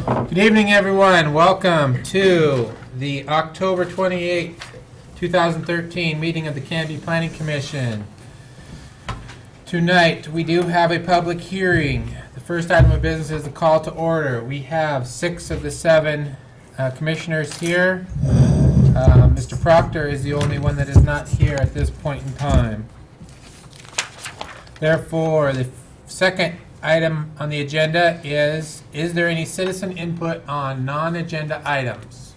Good evening, everyone. Welcome to the October 28th, 2013 meeting of the Canby Planning Commission. Tonight, we do have a public hearing. The first item of business is the call to order. We have 6 of the 7 commissioners here. Mr. Proctor is the only one that is not here at this point in time. Therefore, the second item on the agenda is there any citizen input on non-agenda items?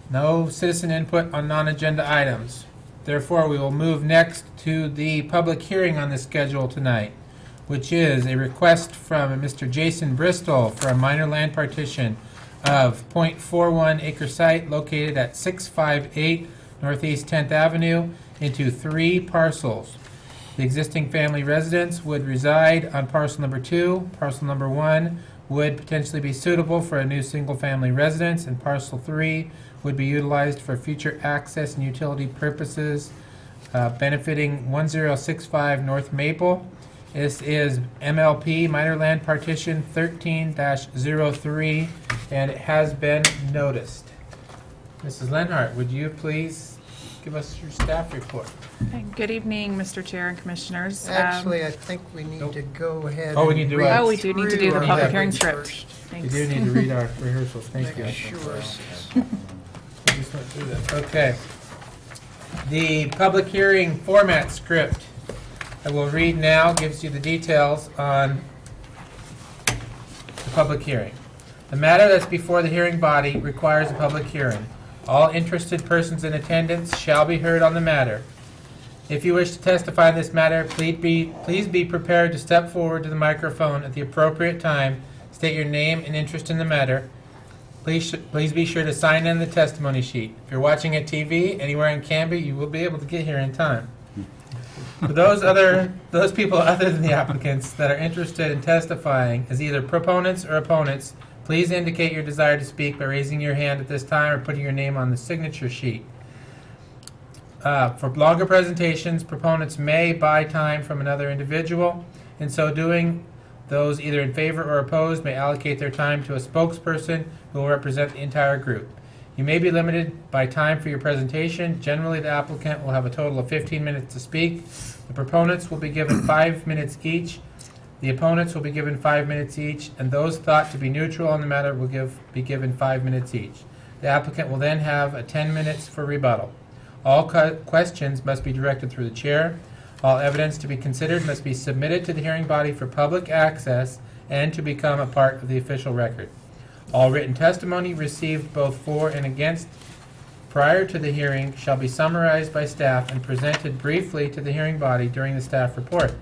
No citizen input on non-agenda items. Therefore, we will move next to the public hearing on the schedule tonight, which is a request from Mr. Jason Bristol for a minor land partition of .41 acre site located at 658 Northeast 10th Avenue into 3 parcels. The existing family residence would reside on parcel number 2. Parcel number 1 would potentially be suitable for a new single-family residence, and parcel 3 would be utilized for future access and utility purposes, benefiting 1065 North Maple. This is MLP Minor Land Partition 13-03, and it has been noticed. Mrs. Lenhart, would you please give us your staff report? Good evening, Mr. Chair and Commissioners. Actually, I think we need to go ahead. Oh, we need to and read Oh, we do need to do the through public our hearing reports script. first. We Thanks. do need to read our rehearsals. Thank you. Make sure. We just went through that. Okay. The public hearing format script I will read now gives you the details on the public hearing. The matter that's before the hearing body requires a public hearing. All interested persons in attendance shall be heard on the matter. If you wish to testify in this matter, please be prepared to step forward to the microphone at the appropriate time. State your name and interest in the matter. Please be sure to sign in the testimony sheet. If you're watching at TV anywhere in Canby, you will be able to get here in time. For those people other than the applicants that are interested in testifying as either proponents or opponents, please indicate your desire to speak by raising your hand at this time or putting your name on the signature sheet. For longer presentations, proponents may buy time from another individual. In so doing, those either in favor or opposed may allocate their time to a spokesperson who will represent the entire group. You may be limited by time for your presentation. Generally, the applicant will have a total of 15 minutes to speak. The proponents will be given 5 minutes each. The opponents will be given 5 minutes each, and those thought to be neutral on the matter will be given 5 minutes each. The applicant will then have 10 minutes for rebuttal. All questions must be directed through the chair. All evidence to be considered must be submitted to the hearing body for public access and to become a part of the official record. All written testimony received both for and against prior to the hearing shall be summarized by staff and presented briefly to the hearing body during the staff report.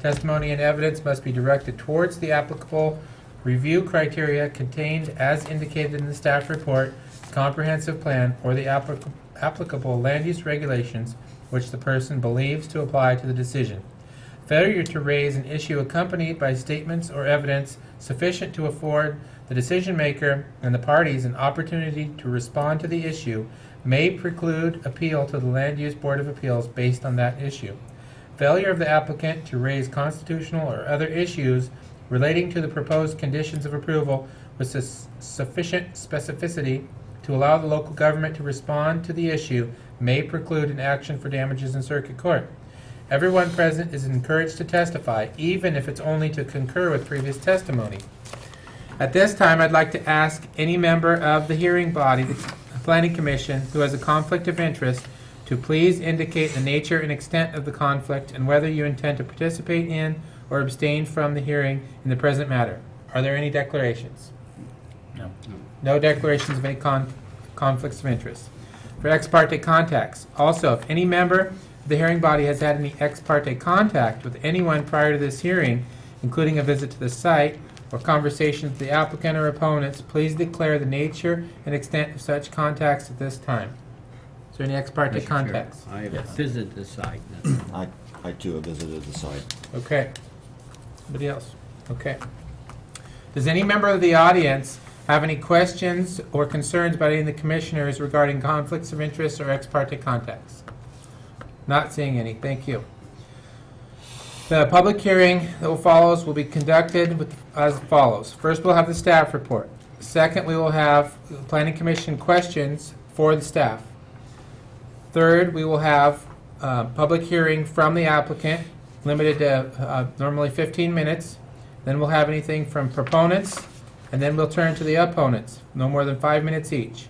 Testimony and evidence must be directed towards the applicable review criteria contained as indicated in the staff report, comprehensive plan, or the applicable land use regulations which the person believes to apply to the decision. Failure to raise an issue accompanied by statements or evidence sufficient to afford the decision maker and the parties an opportunity to respond to the issue may preclude appeal to the Land Use Board of Appeals based on that issue. Failure of the applicant to raise constitutional or other issues relating to the proposed conditions of approval with sufficient specificity to allow the local government to respond to the issue may preclude an action for damages in circuit court. Everyone present is encouraged to testify, even if it's only to concur with previous testimony. At this time, I'd like to ask any member of the hearing body, the Planning Commission, who has a conflict of interest to please indicate the nature and extent of the conflict and whether you intend to participate in or abstain from the hearing in the present matter. Are there any declarations? No. No declarations of any conflicts of interest. For ex parte contacts, also, if any member of the hearing body has had any ex parte contact with anyone prior to this hearing, including a visit to the site or conversations with the applicant or opponents, please declare the nature and extent of such contacts at this time. Is there any ex parte contacts? I have visited the site. I too have visited the site. Okay. Somebody else? Okay. Does any member of the audience have any questions or concerns about any of the commissioners regarding conflicts of interest or ex parte contacts? Not seeing any. Thank you. The public hearing that will follow will be conducted as follows. First, we'll have the staff report. Second, we will have Planning Commission questions for the staff. Third, we will have public hearing from the applicant, limited to normally 15 minutes. Then we'll have anything from proponents, and then we'll turn to the opponents, no more than 5 minutes each.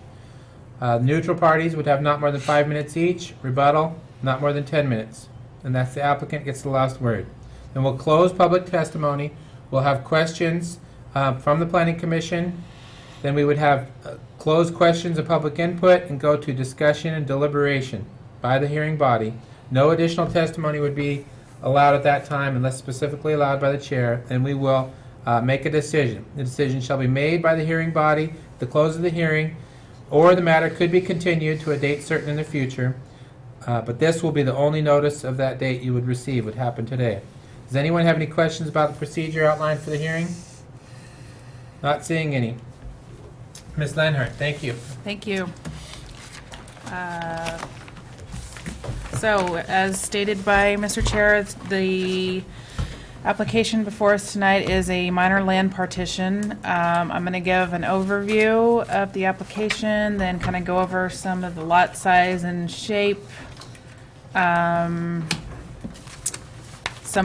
Neutral parties would have not more than 5 minutes each. Rebuttal, not more than 10 minutes. And that's the applicant gets the last word. Then we'll close public testimony. We'll have questions from the Planning Commission. Then we would have closed questions of public input and go to discussion and deliberation by the hearing body. No additional testimony would be allowed at that time unless specifically allowed by the chair, and we will make a decision. The decision shall be made by the hearing body at the close of the hearing, or the matter could be continued to a date certain in the future. But this will be the only notice of that date you would receive, would happen today. Does anyone have any questions about the procedure outlined for the hearing? Not seeing any. Ms. Lenhart, thank you. Thank you. So, as stated by Mr. Chair, the application before us tonight is a minor land partition. I'm going to give an overview of the application, then kind of go over some of the lot size and shape, some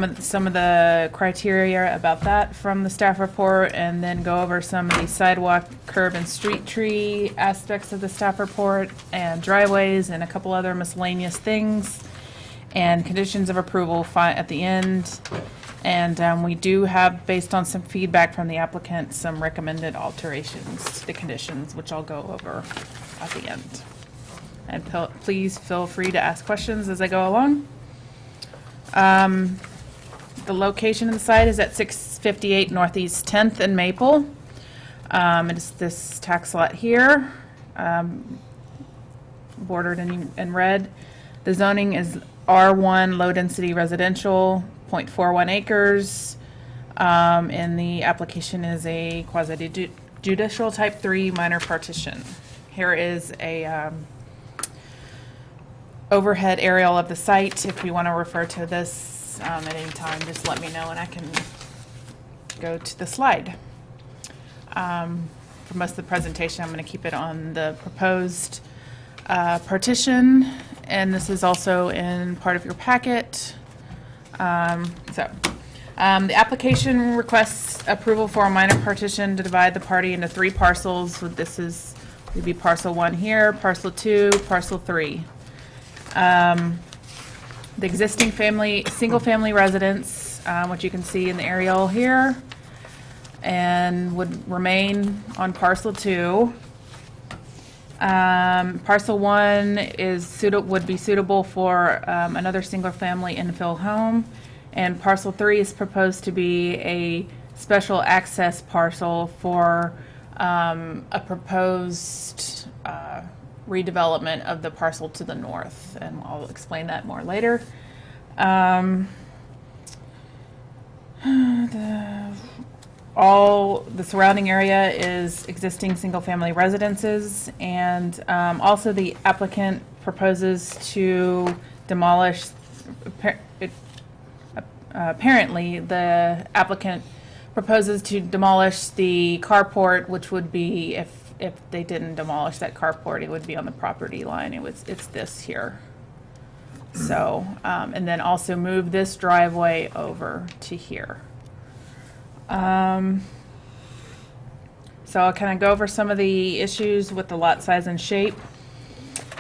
of the criteria about that from the staff report, and then go over some of the sidewalk, curb, and street tree aspects of the staff report, and driveways, and a couple other miscellaneous things, and conditions of approval at the end. And we do have, based on some feedback from the applicant, some recommended alterations to the conditions, which I'll go over at the end. And please feel free to ask questions as I go along. The location of the site is at 658 Northeast 10th and Maple. It's this tax lot here, bordered in red. The zoning is R1 low density residential, 0.41 acres. And the application is a quasi-judicial type 3 minor partition. Here is a overhead aerial of the site. If you want to refer to this at any time, just let me know and I can go to the slide. For most of the presentation, I'm going to keep it on the proposed partition, and this is also in part of your packet. The application requests approval for a minor partition to divide the party into 3 parcels. So this would be parcel 1 here, parcel 2, parcel 3. The existing single-family residence, which you can see in the aerial here, and would remain on parcel 2. Parcel 1 would be suitable for another single-family infill home, and parcel 3 is proposed to be a special access parcel for a proposed redevelopment of the parcel to the north, and I'll explain that more later. All the surrounding area is existing single-family residences, and also the applicant proposes to demolish. Apparently, the applicant proposes to demolish the carport, which would be if they didn't demolish that carport, it would be on the property line. It's this here. So, and then also move this driveway over to here. So I'll kind of go over some of the issues with the lot size and shape.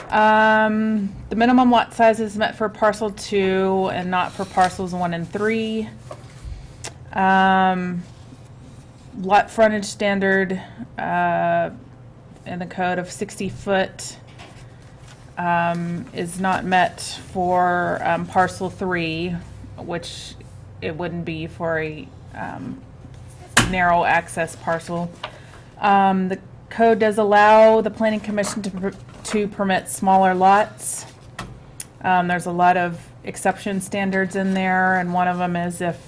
The minimum lot size is met for parcel 2 and not for parcels 1 and 3. Lot frontage standard in the code of 60 foot is not met for parcel 3, which it wouldn't be for a narrow access parcel. The code does allow the Planning Commission to permit smaller lots. There's a lot of exception standards in there, and one of them is if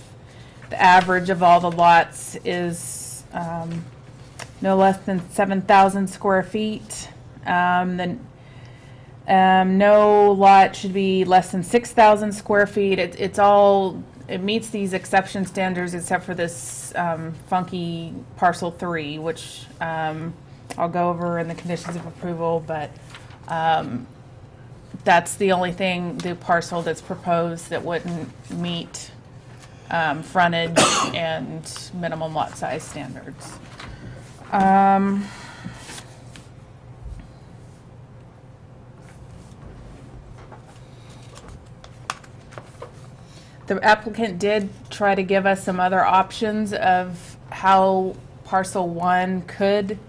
the average of all the lots is no less than 7,000 square feet. Then no lot should be less than 6,000 square feet. It's all it meets these exception standards except for this funky parcel 3, which I'll go over in the conditions of approval, but that's the only thing, the parcel that's proposed that wouldn't meet frontage and minimum lot size standards. The applicant did try to give us some other options of how parcel 1 could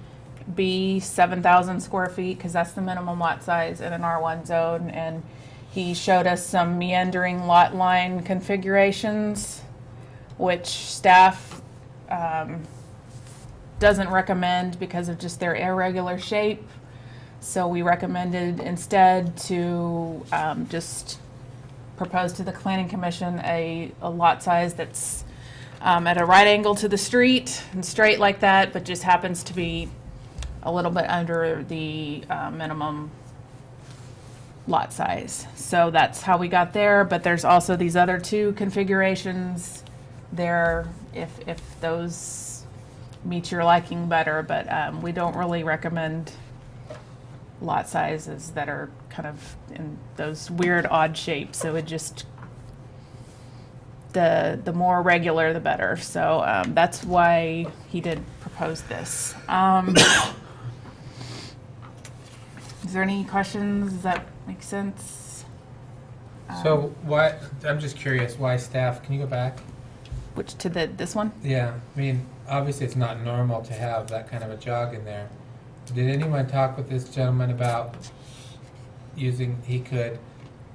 be 7,000 square feet, because that's the minimum lot size in an R1 zone, and he showed us some meandering lot line configurations, which staff doesn't recommend because of just their irregular shape. So we recommended instead to just propose to the Planning Commission a lot size that's at a right angle to the street and straight like that, but just happens to be a little bit under the minimum lot size. So that's how we got there, but there's also these other 2 configurations there if those meet your liking better, but we don't really recommend lot sizes that are kind of in those weird odd shapes. So it just, the more regular the better. So that's why he did propose this. Is there any questions? Does that make sense? So why, I'm just curious, why staff, can you go back? Which to this one? Yeah, I mean, obviously it's not normal to have that kind of a jog in there. Did anyone talk with this gentleman about using, he could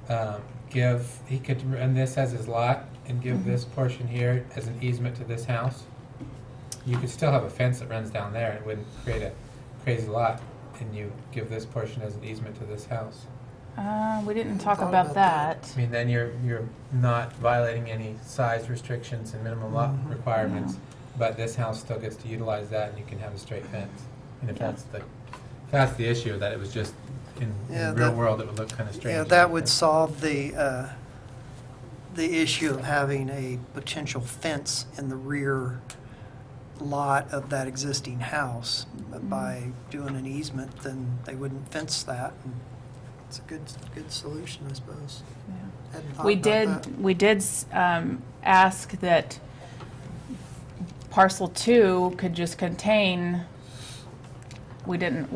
run this as his lot and give this portion here as an easement to this house? You could still have a fence that runs down there. It wouldn't create a crazy lot, and you give this portion as an easement to this house. We didn't talk about that. I mean, then you're not violating any size restrictions and minimum lot requirements, but this house still gets to utilize that, and you can have a straight fence. And if that's the issue, that it was just in the real world, it would look kind of strange. Yeah, that would solve the issue of having a potential fence in the rear lot of that existing house. By doing an easement, then they wouldn't fence that. And it's a good solution, I suppose. Yeah. Hadn't thought We about that. did ask that parcel 2 could just contain. We didn't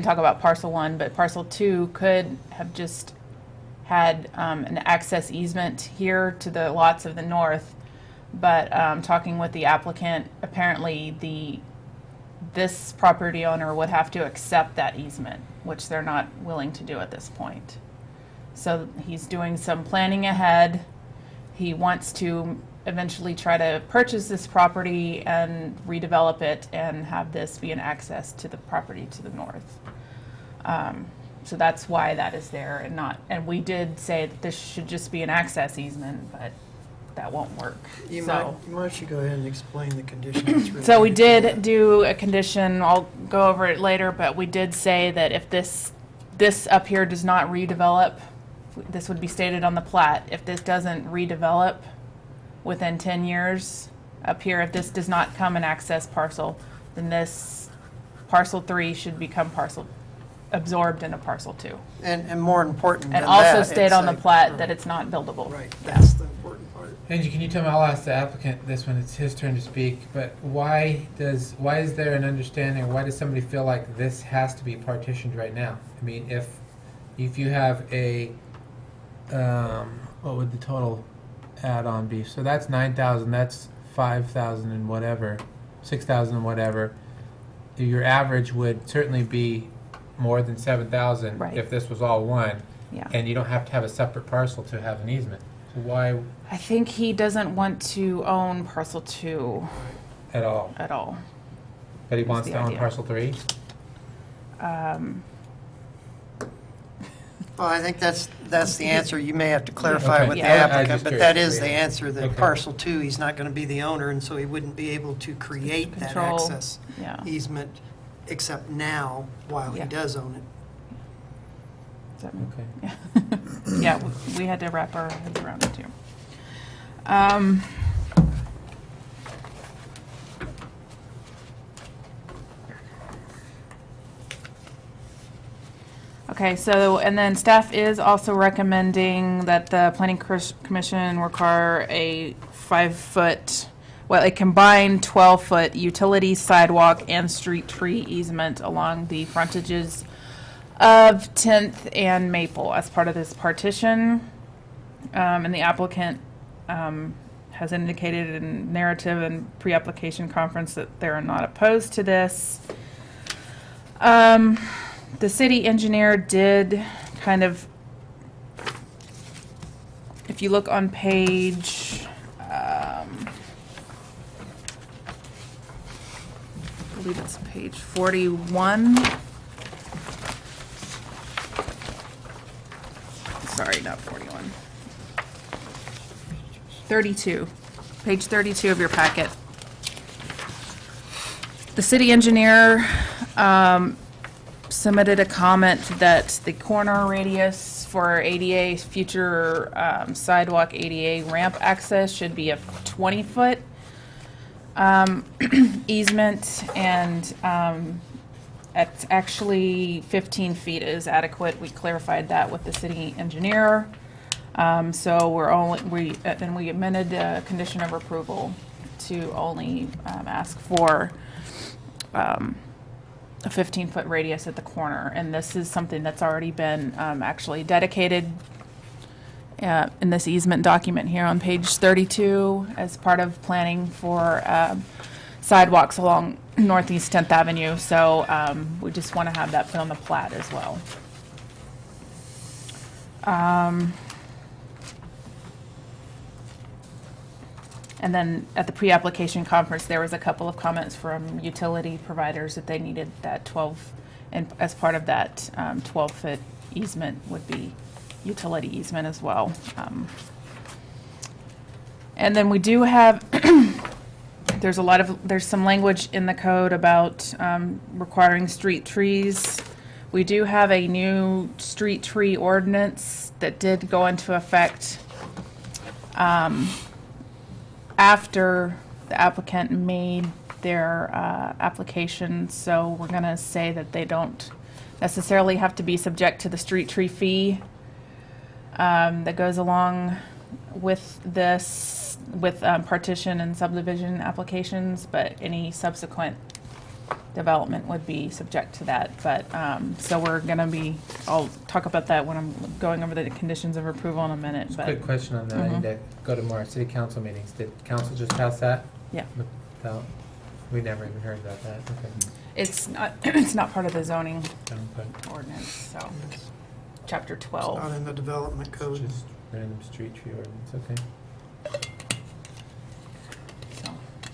talk about parcel 1, but parcel 2 could have just had an access easement here to the lots of the north. But talking with the applicant, apparently this property owner would have to accept that easement, which they're not willing to do at this point. So he's doing some planning ahead. He wants to eventually try to purchase this property and redevelop it and have this be an access to the property to the north. So that's why that is there and we did say that this should just be an access easement, but that won't work. Why don't you go ahead and explain the conditions? So we did do a condition, I'll go over it later, but we did say that if this up here does not redevelop, this would be stated on the plat, if this doesn't redevelop within 10 years up here, if this does not come an access parcel, then this parcel 3 should become absorbed into parcel 2. And more important And than also that, state it's on the like- plat right. that it's not buildable. Right, Yeah. that's the important part. Angie, can you tell me, I'll ask the applicant this when it's his turn to speak, but why is there an understanding, or why does somebody feel like this has to be partitioned right now? I mean, if you have a, what would the total add-on be? So that's 9,000, that's 5,000 and whatever, 6,000 and whatever. Your average would certainly be more than 7,000 Right. if this was all one. Yeah. And you don't have to have a separate parcel to have an easement. So why I think he doesn't want to own parcel 2 at all? at all. But he wants the to own idea. parcel 3? Well, I think that's the answer. You may have to clarify Okay. with the Yeah. I was applicant, just but curious. that is the answer, that Okay. parcel 2, he's not going to be the owner, and so he wouldn't be able to create that Control. access Yeah. easement, except now, while he Yeah. does own it. Okay. Yeah, we had to wrap our heads around it too. Um, Okay, so, and then staff is also recommending that the planning commission require a 5-foot, well, a combined 12-foot utility sidewalk and street tree easement along the frontages of 10th and Maple as part of this partition. And the applicant has indicated in narrative and pre-application conference that they're not opposed to this. The city engineer did kind of, if you look on page, I believe it's page 41. Sorry, not 41. 32. Page 32 of your packet. The city engineer submitted a comment that the corner radius for ADA future sidewalk ADA ramp access should be a 20-foot easement, and it's actually 15 feet is adequate. We clarified that with the city engineer. So we amended the condition of approval to only ask for a 15-foot radius at the corner, and this is something that's already been actually dedicated in this easement document here on page 32 as part of planning for sidewalks along Northeast 10th Avenue. So we just want to have that put on the plat as well. And then at the pre-application conference, there was a couple of comments from utility providers that they needed that 12, and as part of that 12-foot easement would be utility easement as well. And then we do have, there's some language in the code about requiring street trees. We do have a new street tree ordinance that did go into effect after the applicant made their application, so we're going to say that they don't necessarily have to be subject to the street tree fee that goes along with this, with partition and subdivision applications, but any subsequent development would be subject to that. But so we're going to be, I'll talk about that when I'm going over the conditions of approval in a minute. Just but quick question on that. I need to go to more city council meetings. Did council just pass that? Yeah. Without, we never even heard about that. Okay. It's not, it's not part of the zoning Okay. ordinance, so chapter It's 12. not in the development code. Just random street tree ordinance. Okay. So.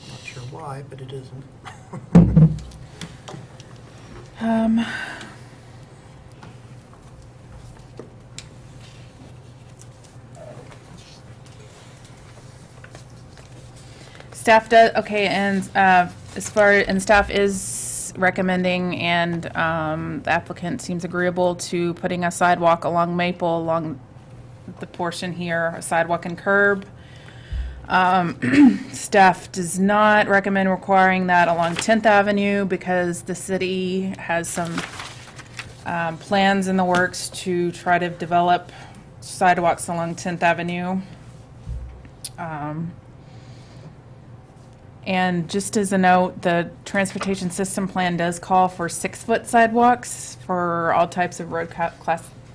Not sure why, but it isn't. Staff does, okay, and and staff is recommending, and the applicant seems agreeable to putting a sidewalk along Maple, along the portion here, a sidewalk and curb. Staff does not recommend requiring that along 10th Avenue because the city has some plans in the works to try to develop sidewalks along 10th Avenue. And just as a note, the transportation system plan does call for 6-foot sidewalks for all types of road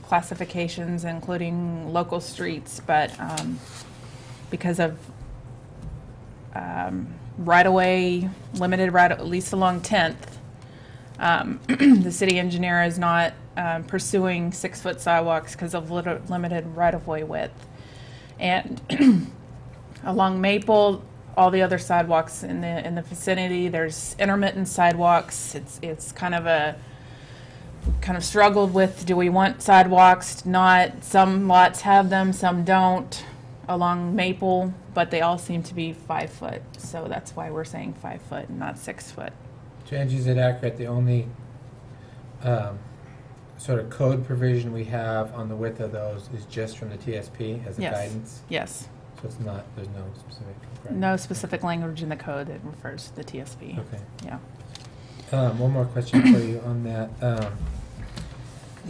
classifications, including local streets, but because of right-of-way, limited right, at least along 10th, the city engineer is not pursuing 6-foot sidewalks because of limited right-of-way width. And along Maple, all the other sidewalks in the vicinity, there's intermittent sidewalks. It's kind of struggled with, do we want sidewalks? Not. Some lots have them, some don't along Maple, but they all seem to be 5-foot. So that's why we're saying 5-foot and not 6-foot. So Angie, is it accurate? The only sort of code provision we have on the width of those is just from the TSP as a Yes. guidance? Yes. So it's not, there's no specific. No specific language in the code that refers to the TSP. Okay. Yeah. One more question for you on that.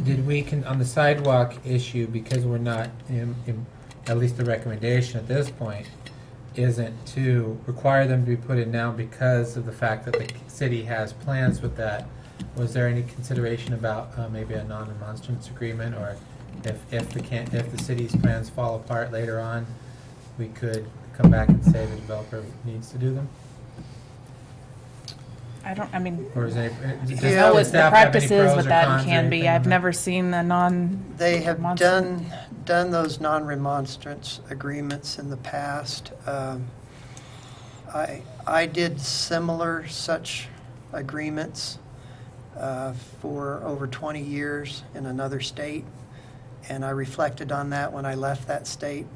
Did we, on the sidewalk issue, because we're not, at least the recommendation at this point isn't to require them to be put in now because of the fact that the city has plans with that, was there any consideration about maybe a non-remonstrance agreement, or if the city's plans fall apart later on, we could come back and say the developer needs to do them? I mean, Or is any, does I know what the staff have any practice is pros with or that cons and or can be. anything I've on that? never seen the non. They have Remonstrance. done those non-remonstrance agreements in the past. I did similar such agreements for over 20 years in another state, and I reflected on that when I left that state.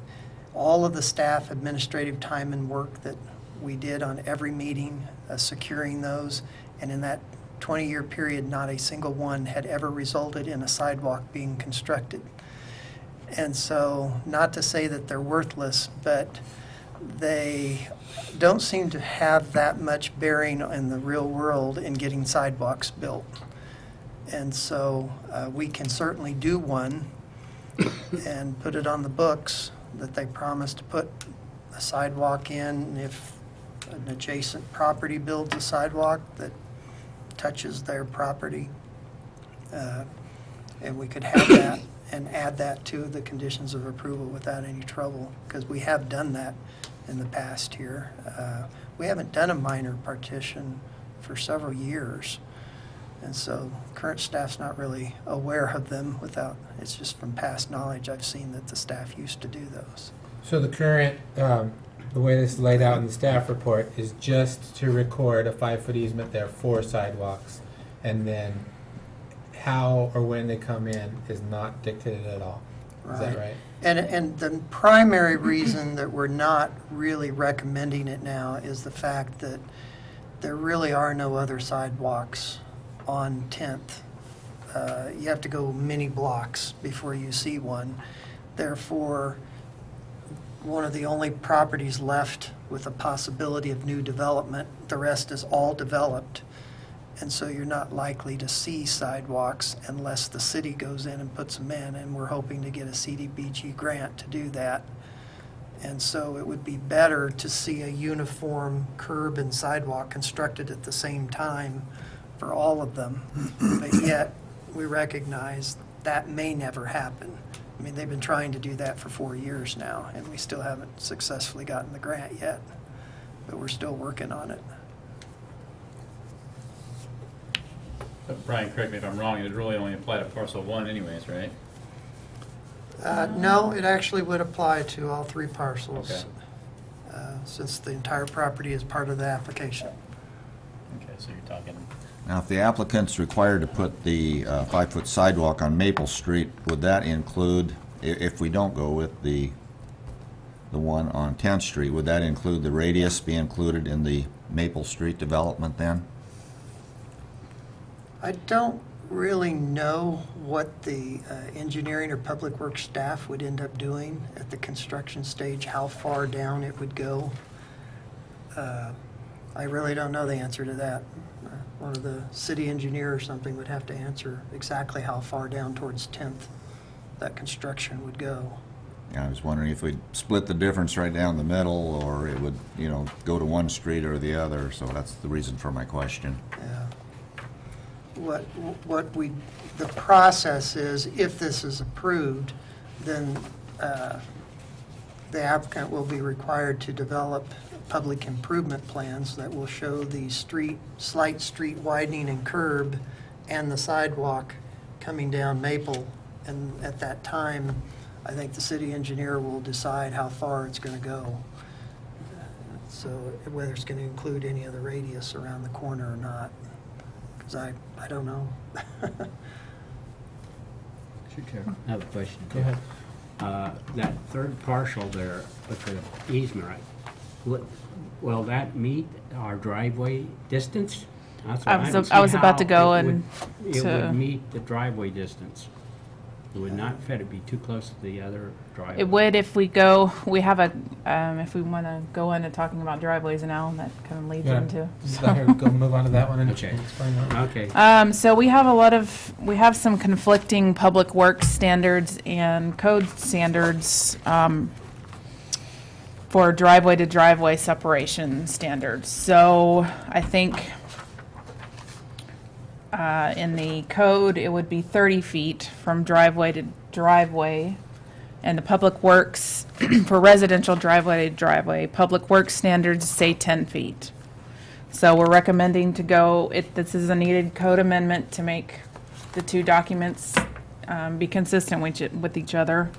All of the staff administrative time and work that we did on every meeting, securing those, and in that 20-year period, not a single one had ever resulted in a sidewalk being constructed. And so, not to say that they're worthless, but they don't seem to have that much bearing in the real world in getting sidewalks built. And so, we can certainly do one and put it on the books that they promised to put a sidewalk in if an adjacent property builds a sidewalk that touches their property. And we could have that and add that to the conditions of approval without any trouble, because we have done that in the past here. We haven't done a minor partition for several years, and so current staff's not really aware of them without, it's just from past knowledge I've seen that the staff used to do those. So the current, the way this is laid out in the staff report is just to record a 5-foot easement there for sidewalks, and then how or when they come in is not dictated at all. Is that right? And the primary reason that we're not really recommending it now is the fact that there really are no other sidewalks on 10th. You have to go many blocks before you see one. Therefore, one of the only properties left with a possibility of new development, the rest is all developed. And so you're not likely to see sidewalks unless the city goes in and puts them in, and we're hoping to get a CDBG grant to do that. And so it would be better to see a uniform curb and sidewalk constructed at the same time for all of them. But yet, we recognize that may never happen. I mean, they've been trying to do that for 4 years now, and we still haven't successfully gotten the grant yet, but we're still working on it. But Brian, correct me if I'm wrong, it would really only apply to parcel 1 anyways, right? No, it actually would apply to all 3 parcels, Okay. Since the entire property is part of the application. Okay, so you're talking, Now, if the applicant's required to put the 5-foot sidewalk on Maple Street, would that include, if we don't go with the one on 10th Street, would that include the radius be included in the Maple Street development then? I don't really know what the engineering or public works staff would end up doing at the construction stage, how far down it would go. I really don't know the answer to that. One of the city engineer or something would have to answer exactly how far down towards 10th that construction would go. Yeah, I was wondering if we'd split the difference right down the middle, or it would, go to one street or the other, so that's the reason for my question. Yeah. The process is, if this is approved, then the applicant will be required to develop public improvement plans that will show the slight street widening and curb and the sidewalk coming down Maple. And at that time, I think the city engineer will decide how far it's going to go. So whether it's going to include any of the radius around the corner or not. Because I don't know. Mr. Chair, I have a question. Go ahead. That third parcel there with the easement, right? Will that meet our driveway distance? That's what I was don't see I was about to how go it and It to- would meet the driveway distance. It would not fit, it'd be too close to the other driveway. It would if we go, we have a, if we want to go into talking about driveways now, that kind of leads Yeah. into. Just let her go move on to that one and Okay. explain that. Okay. So we have some conflicting public works standards and code standards for driveway to driveway separation standards. So I think in the code, it would be 30 feet from driveway to driveway. And the public works, for residential driveway to driveway, public works standards say 10 feet. So we're recommending to go, this is a needed code amendment to make the two documents be consistent with each other.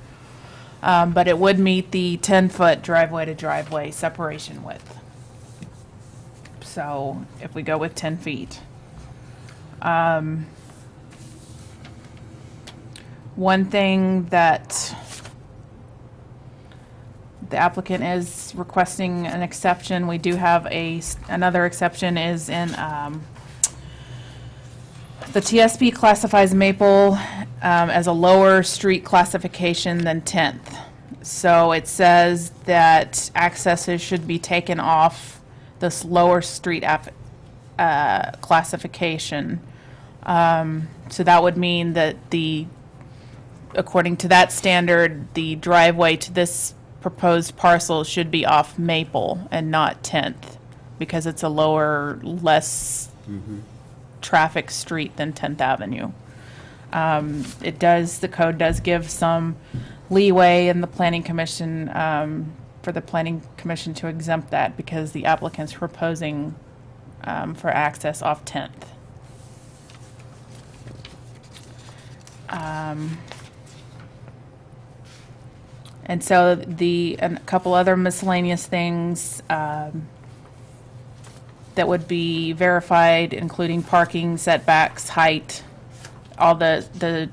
But it would meet the 10-foot driveway to driveway separation width. So if we go with 10 feet. One thing that the applicant is requesting an exception, we do have another exception is in the TSP classifies Maple as a lower street classification than 10th. So it says that accesses should be taken off this lower street classification. So that would mean that according to that standard, the driveway to this proposed parcel should be off Maple and not 10th, because it's a lower, less traffic street than 10th Avenue. The code does give some leeway in the planning commission, for the planning commission to exempt that, because the applicant's proposing for access off 10th. And so and a couple other miscellaneous things that would be verified, including parking, setbacks, height, all the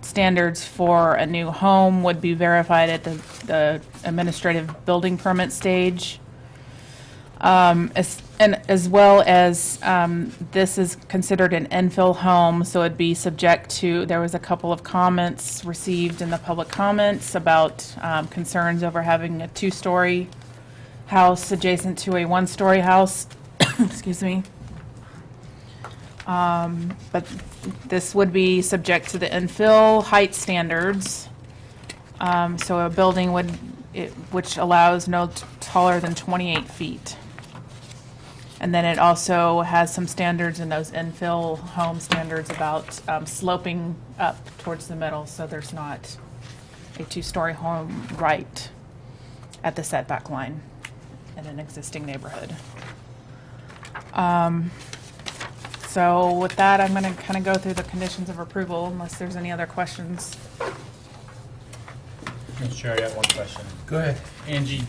standards for a new home would be verified at the administrative building permit stage. As well as this is considered an infill home, so it'd be subject to, there was a couple of comments received in the public comments about concerns over having a 2-story house adjacent to a 1-story house. Excuse me. But this would be subject to the infill height standards. So a building which allows no taller than 28 feet. And then it also has some standards in those infill home standards about sloping up towards the middle, so there's not a 2-story home right at the setback line in an existing neighborhood. So with that, I'm going to kind of go through the conditions of approval, unless there's any other questions. Mr. Chair, I got one question. Go ahead. Angie,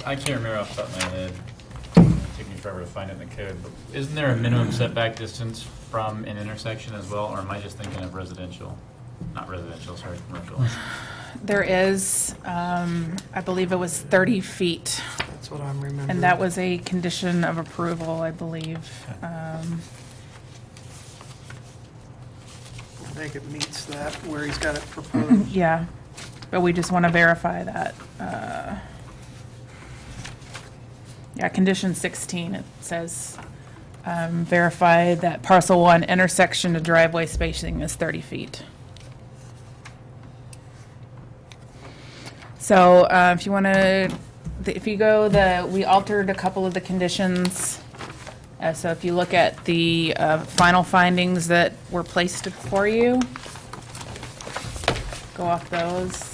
I can't remember off the top of my head. It took me forever to find it in the code, but isn't there a minimum setback distance from an intersection as well, or am I just thinking of residential? Not residential, sorry, commercial. There is, I believe it was 30 feet, That's what I'm remembering. and that was a condition of approval, I believe. I think it meets that where he's got it proposed. Yeah, but we just want to verify that. Yeah, condition 16, it says, verify that parcel 1 intersection to driveway spacing is 30 feet. So if you want to, if you go we altered a couple of the conditions. So if you look at the final findings that were placed for you, go off those.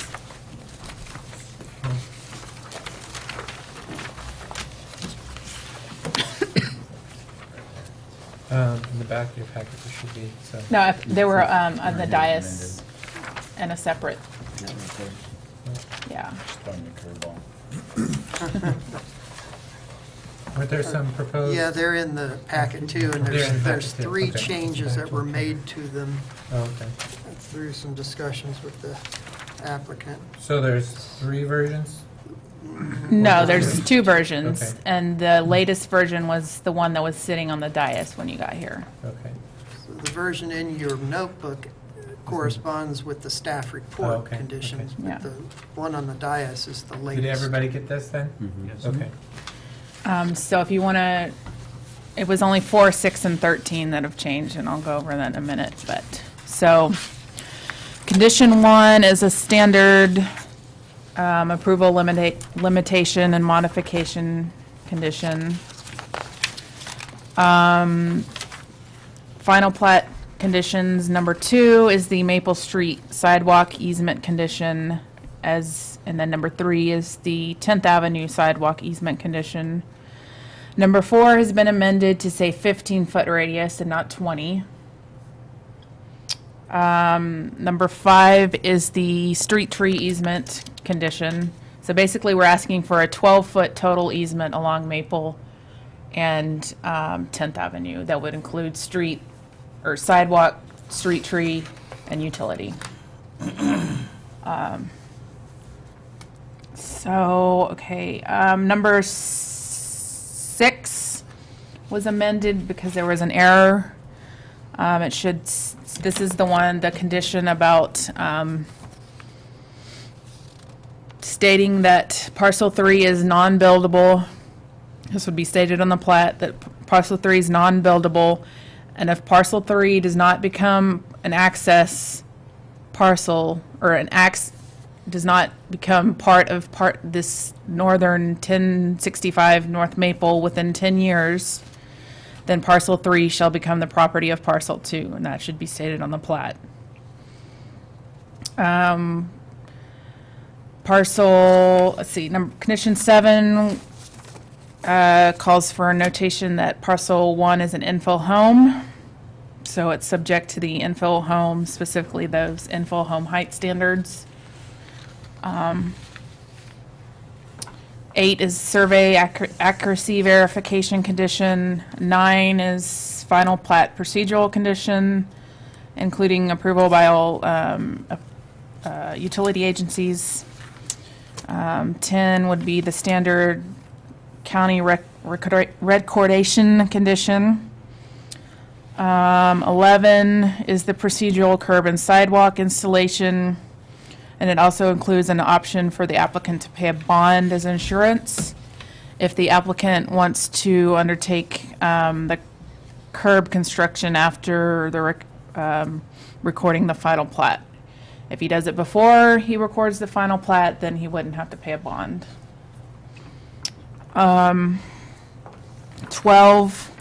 In the back of your packet there should be, so. No, they were on the dais and a separate, That right there. yeah. Just throwing the curveball. Weren't there some proposed? Yeah, they're in the packet too, and They're in the there's packet, too. 3 Okay. changes that were Okay. made to them Oh, okay. through some discussions with the applicant. So there's 3 versions? No, there's 2 versions, Okay. and the latest version was the one that was sitting on the dais when you got here. Okay. So the version in your notebook corresponds with the staff report okay, conditions. okay. But the one on the dais is the latest. Did everybody get this then? Yes. Okay. So if you want to, it was only 4, 6, and 13 that have changed, and I'll go over that in a minute. But so, condition 1 is a standard approval limitation and modification condition. Final plat conditions, number 2 is the Maple Street sidewalk easement condition, and then number 3 is the 10th Avenue sidewalk easement condition. Number 4 has been amended to say 15-foot radius and not 20. Number 5 is the street tree easement condition. So basically, we're asking for a 12-foot total easement along Maple and 10th Avenue. That would include street or sidewalk, street tree, and utility. Number 6 was amended because there was an error. This is the condition about stating that parcel 3 is non-buildable. This would be stated on the plat that parcel 3 is non-buildable, and if parcel 3 does not become an access parcel or does not become part of this northern 1065 North Maple within 10 years, then parcel 3 shall become the property of parcel 2, and that should be stated on the plat. Condition 7 calls for a notation that parcel 1 is an infill home, so it's subject to the infill home, specifically those infill home height standards. 8 is survey accuracy verification condition. 9 is final plat procedural condition, including approval by all utility agencies. 10 would be the standard county recordation condition. 11 is the procedural curb and sidewalk installation, and it also includes an option for the applicant to pay a bond as insurance if the applicant wants to undertake the curb construction after the recording the final plat. If he does it before he records the final plat, then he wouldn't have to pay a bond. 12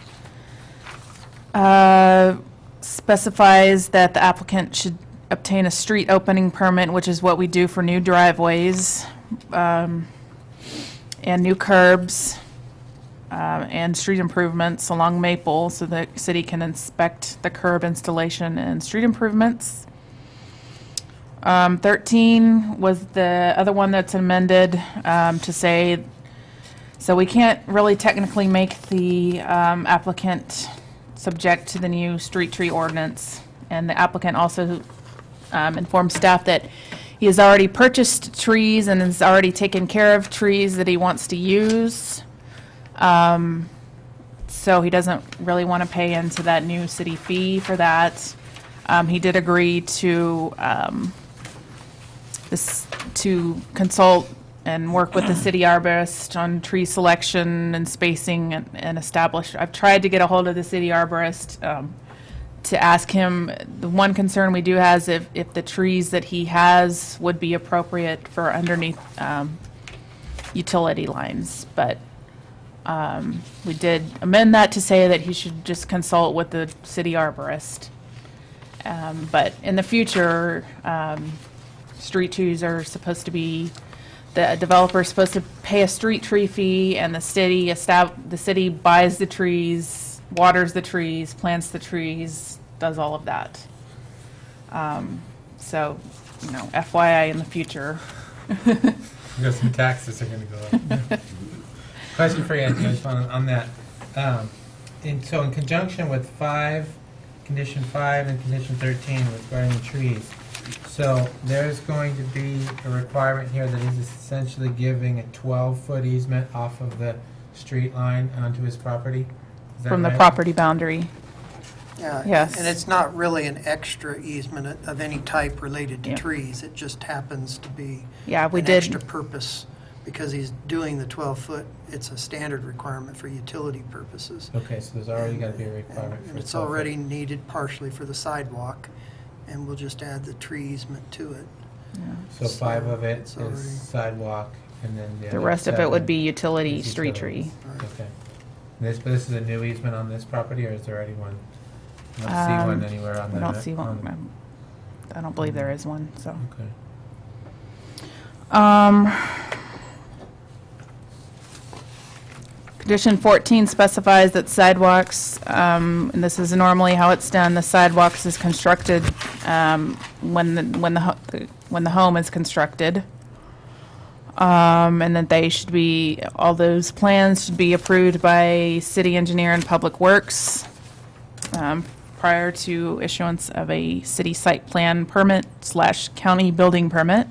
specifies that the applicant should obtain a street opening permit, which is what we do for new driveways and new curbs and street improvements along Maple, so the city can inspect the curb installation and street improvements. 13 was the other one that's amended to say, so we can't really technically make the applicant subject to the new street tree ordinance, and the applicant also informed staff that he has already purchased trees and has already taken care of trees that he wants to use. So he doesn't really want to pay into that new city fee for that. He did agree to consult and work with the city arborist on tree selection and spacing and establish. I've tried to get a hold of the city arborist to ask him. The one concern we do have is if the trees that he has would be appropriate for underneath utility lines. But we did amend that to say that he should just consult with the city arborist. But in the future, street trees are supposed to be, the developer is supposed to pay a street tree fee, and the city buys the trees, waters the trees, plants the trees, does all of that. So, FYI in the future. Because some taxes are going to go up. Question for you, Anthony, on that. In conjunction with condition 5 and condition 13 regarding the trees, so there's going to be a requirement here that he's essentially giving a 12-foot easement off of the street line onto his property? Is that From the right? property boundary. Yeah, Yes. and it's not really an extra easement of any type related to Yeah. trees. It just happens to be Yeah, we an did. extra purpose because he's doing the 12-foot. It's a standard requirement for utility purposes. Okay, so there's already got to be a requirement for And it's 12 foot. already needed partially for the sidewalk, and we'll just add the tree easement to it. So 5 of it It's is already- sidewalk, and then the The other rest of it would 7 be utility, is street utilities. tree. Okay. But this is a new easement on this property, or is there already one? I don't see one anywhere on the. I don't see one. on- I don't believe there is one, so. Okay. Condition 14 specifies that sidewalks, and this is normally how it's done, the sidewalks is constructed when the home is constructed. And that they should be, all those plans should be approved by city engineer and public works prior to issuance of a city site plan permit / county building permit.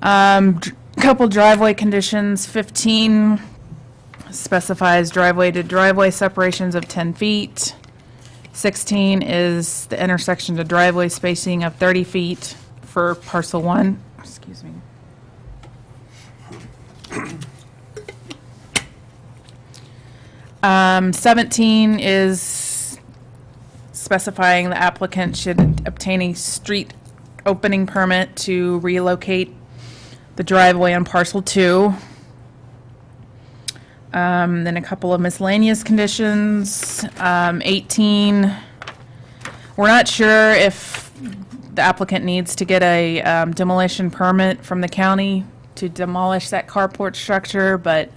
Couple driveway conditions. 15 specifies driveway to driveway separations of 10 feet. 16 is the intersection to driveway spacing of 30 feet for parcel 1. Excuse me. 17 is specifying the applicant should obtain a street opening permit to relocate the driveway on parcel 2. Then a couple of miscellaneous conditions. 18, we're not sure if the applicant needs to get a demolition permit from the county to demolish that carport structure, but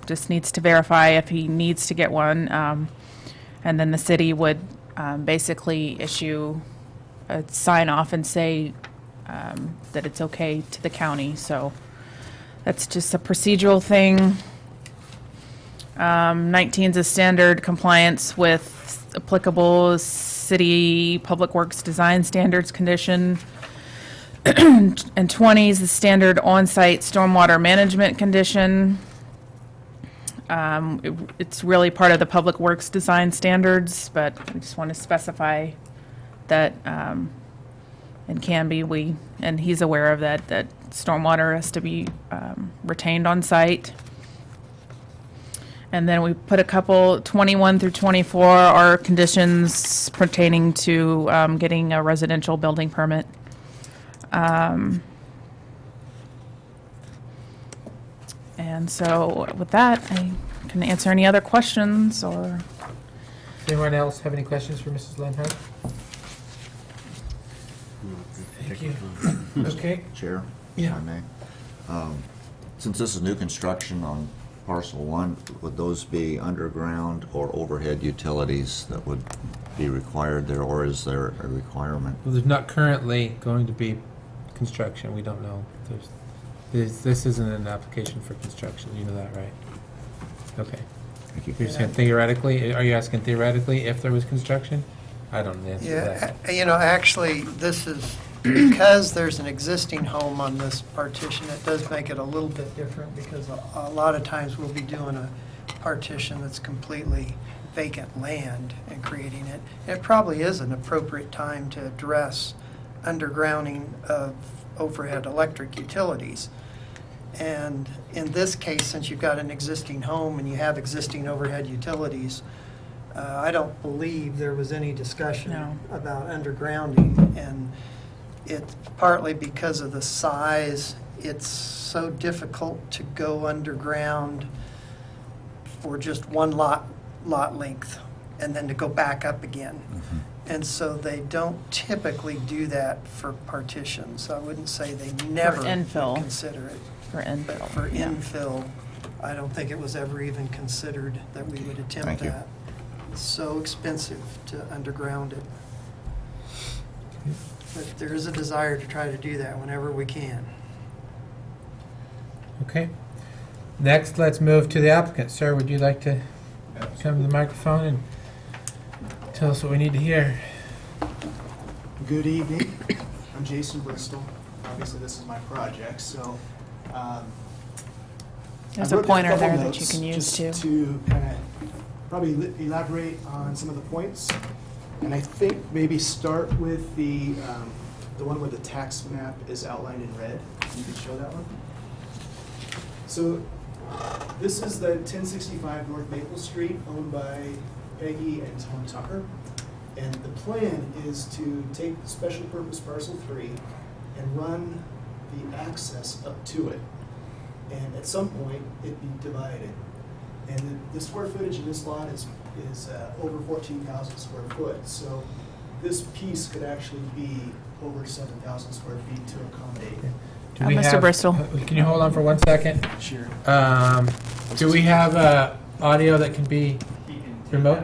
just needs to verify if he needs to get one. And then the city would basically issue a sign off and say that it's okay to the county. So that's just a procedural thing. 19 is a standard compliance with applicable city public works design standards condition. And 20 is the standard on-site stormwater management condition. It's really part of the public works design standards, but we just want to specify that, and can be, and he's aware of that, that stormwater has to be retained on site. And then we put a couple, 21 through 24 are conditions pertaining to getting a residential building permit. And so with that, I can answer any other questions or. Does anyone else have any questions for Mrs. Lenhart? Thank you. Okay. Chair, if Yeah. I may. Since this is new construction on parcel 1, would those be underground or overhead utilities that would be required there, or is there a requirement? Well, there's not currently going to be construction. We don't know. This isn't an application for construction. You know that, right? Okay. Thank you. You're saying theoretically, are you asking theoretically if there was construction? I don't know the answer to Yeah, that. you know, actually, this is, because there's an existing home on this partition, it does make it a little bit different, because a lot of times we'll be doing a partition that's completely vacant land and creating it. It probably is an appropriate time to address undergrounding of overhead electric utilities. And in this case, since you've got an existing home and you have existing overhead utilities, I don't believe there was any discussion No. about undergrounding. And it's partly because of the size. It's so difficult to go underground for just one lot length and then to go back up again. And so they don't typically do that for partitions. I wouldn't say they never would infill. consider it. For But infill. for yeah. infill, I don't think it was ever even considered that we would attempt Thank you. that. It's so expensive to underground it. But there is a desire to try to do that whenever we can. Okay. Next, let's move to the applicant. Sir, would you like to come to the microphone and tell us what we need to hear? Good evening. I'm Jason Bristol. Obviously, this is my project, so There's I a wrote down pointer couple there that notes you can use just too. to kind of probably elaborate on some of the points. And I think maybe start with the one where the tax map is outlined in red. You could show that one. So this is the 1065 North Maple Street, owned by Peggy and Tom Tucker. And the plan is to take special purpose parcel 3 and run the access up to it. And at some point, it'd be divided. And the square footage in this lot is over 14,000 square foot. So this piece could actually be over 7,000 square feet to accommodate. Do we Mr. have- Bristol. Can you hold on for 1 second? Sure. Do we have audio that can be remote?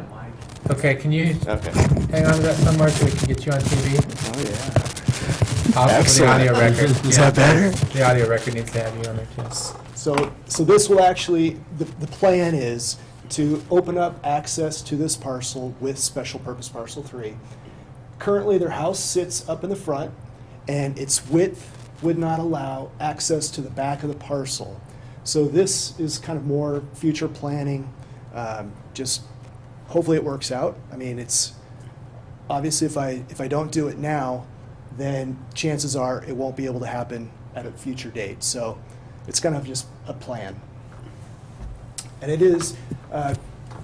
Okay, can you hang on to that somewhere so we can get you on TV? Oh, yeah. Also, the Excellent. audio record. Is that better? The audio record needs to have you on there too. So this will actually, the plan is to open up access to this parcel with special purpose parcel 3. Currently, their house sits up in the front, and its width would not allow access to the back of the parcel. So this is kind of more future planning, just hopefully it works out. I mean, it's obviously if I don't do it now, then chances are it won't be able to happen at a future date. So it's kind of just a plan. And it is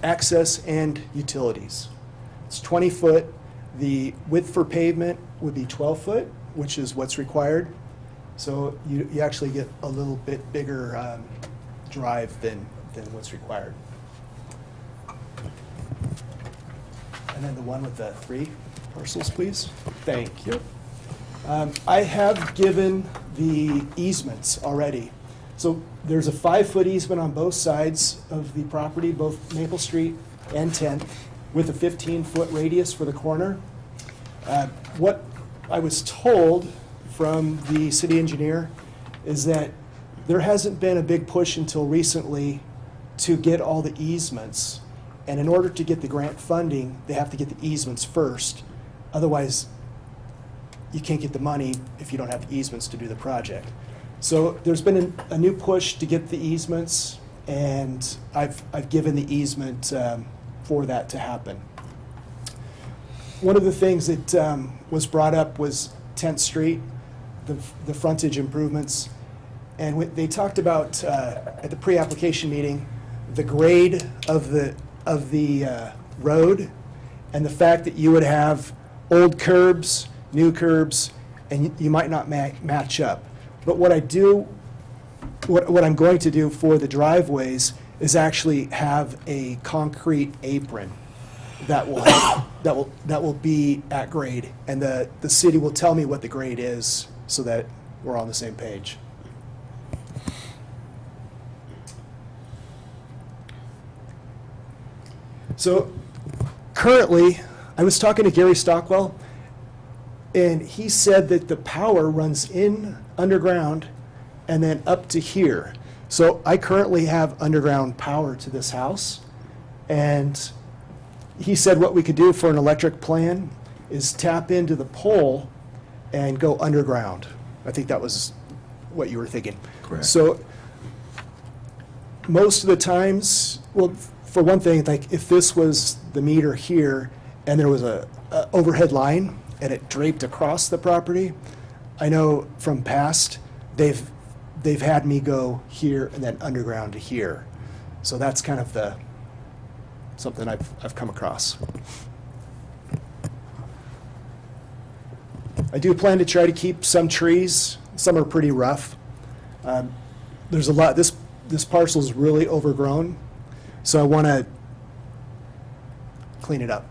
access and utilities. It's 20 foot. The width for pavement would be 12 foot, which is what's required. So you actually get a little bit bigger drive than what's required. And then the one with the 3 parcels, please. Thank you. I have given the easements already. So there's a 5-foot easement on both sides of the property, both Maple Street and 10th, with a 15-foot radius for the corner. What I was told from the city engineer is that there hasn't been a big push until recently to get all the easements. And in order to get the grant funding, they have to get the easements first. Otherwise, you can't get the money if you don't have the easements to do the project. So there's been a new push to get the easements, and I've given the easement for that to happen. One of the things that was brought up was 10th Street, the frontage improvements. And they talked about, at the pre-application meeting, the grade of the road and the fact that you would have old curbs, new curbs, and you might not match up. But what I'm going to do for the driveways is actually have a concrete apron that will be at grade, and the city will tell me what the grade is so that we're on the same page. So currently, I was talking to Gary Stockwell, and he said that the power runs in underground and then up to here. So I currently have underground power to this house, and he said what we could do for an electric plan is tap into the pole and go underground. I think that was what you were thinking. Correct. So most of the times, well, for one thing, like if this was the meter here and there was a overhead line and it draped across the property, I know from past they've had me go here and then underground to here. So that's kind of something I've come across. I do plan to try to keep some trees. Some are pretty rough. There's a lot. This parcel is really overgrown, so I want to clean it up.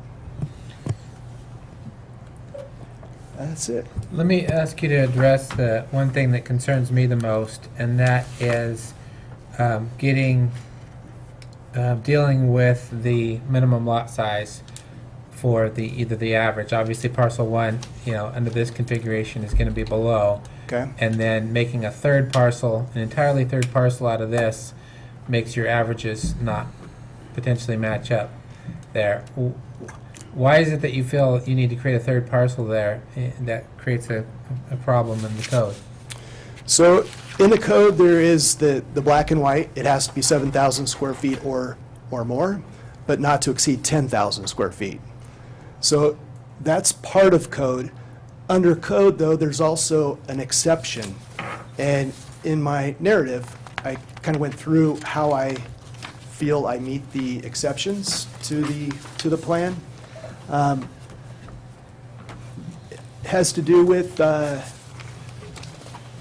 That's it. Let me ask you to address the one thing that concerns me the most, and that is dealing with the minimum lot size for either the average. Obviously, parcel 1, under this configuration is going to be below. Okay. And then making a third parcel, an entirely third parcel out of this, makes your averages not potentially match up there. Why is it that you feel you need to create a third parcel there that creates a problem in the code? So in the code, there is the black and white. It has to be 7,000 square feet or more. but not to exceed 10,000 square feet. So that's part of code. Under code, though, there's also an exception. And in my narrative, I kind of went through how I feel I meet the exceptions to the plan. It has to do with, I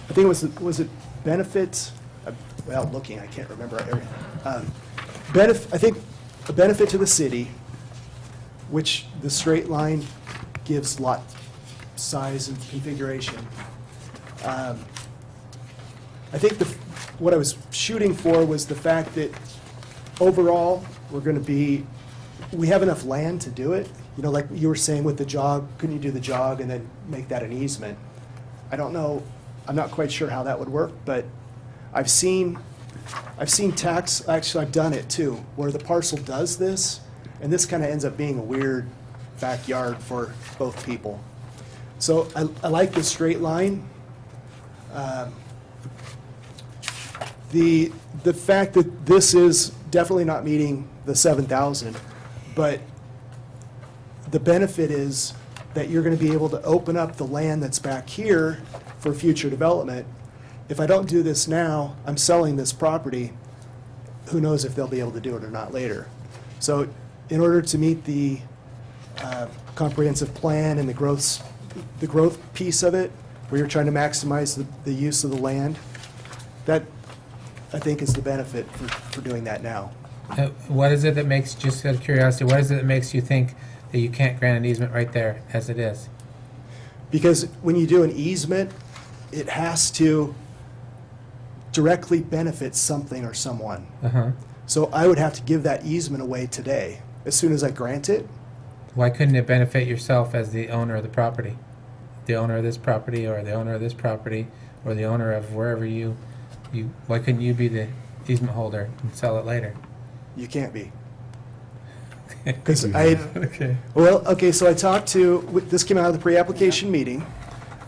think was it benefits? Without looking, I can't remember. I think a benefit to the city, which the straight line gives lot size and configuration. I think what I was shooting for was the fact that overall, we have enough land to do it. You know, like you were saying with the jog, couldn't you do the jog and then make that an easement? I don't know, I'm not quite sure how that would work, but I've seen tax, actually I've done it too, where the parcel does this, and this kind of ends up being a weird backyard for both people. So I like the straight line. The fact that this is definitely not meeting the 7,000, but the benefit is that you're going to be able to open up the land that's back here for future development. If I don't do this now, I'm selling this property. Who knows if they'll be able to do it or not later. So in order to meet the comprehensive plan and the growth piece of it, where you're trying to maximize the use of the land, that I think is the benefit for doing that now. What is it that makes, just out of curiosity, what is it that makes you think that you can't grant an easement right there as it is? Because when you do an easement, it has to directly benefit something or someone. Uh-huh. So I would have to give that easement away today, as soon as I grant it. Why couldn't it benefit yourself as the owner of the property? The owner of this property, or the owner of this property, or the owner of wherever why couldn't you be the easement holder and sell it later? You can't be. Because I, Okay. well, okay, so I talked to, this came out of the pre-application meeting,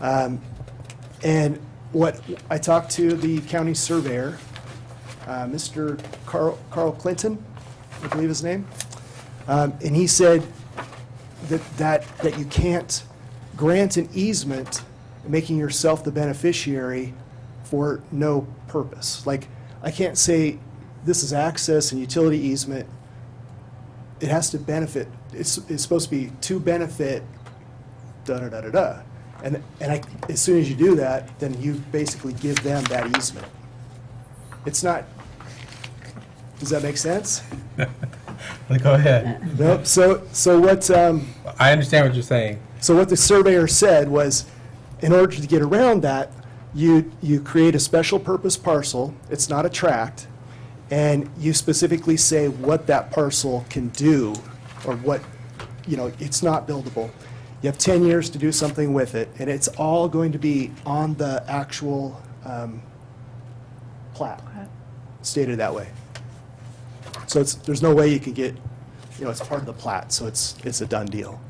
and I talked to the county surveyor, Mr. Carl Clinton, I believe his name, and he said that you can't grant an easement making yourself the beneficiary for no purpose. Like, I can't say this is access and utility easement. It has to benefit, it's supposed to be to benefit, da-da-da-da-da. And as soon as you do that, then you basically give them that easement. It's not, does that make sense? Go ahead. Nope. So what, I understand what you're saying. so what the surveyor said was, in order to get around that, you create a special purpose parcel, it's not a tract, and you specifically say what that parcel can do, or what, it's not buildable. You have 10 years to do something with it, and it's all going to be on the actual plat, stated that way. So there's no way you can get, it's part of the plat, so it's a done deal.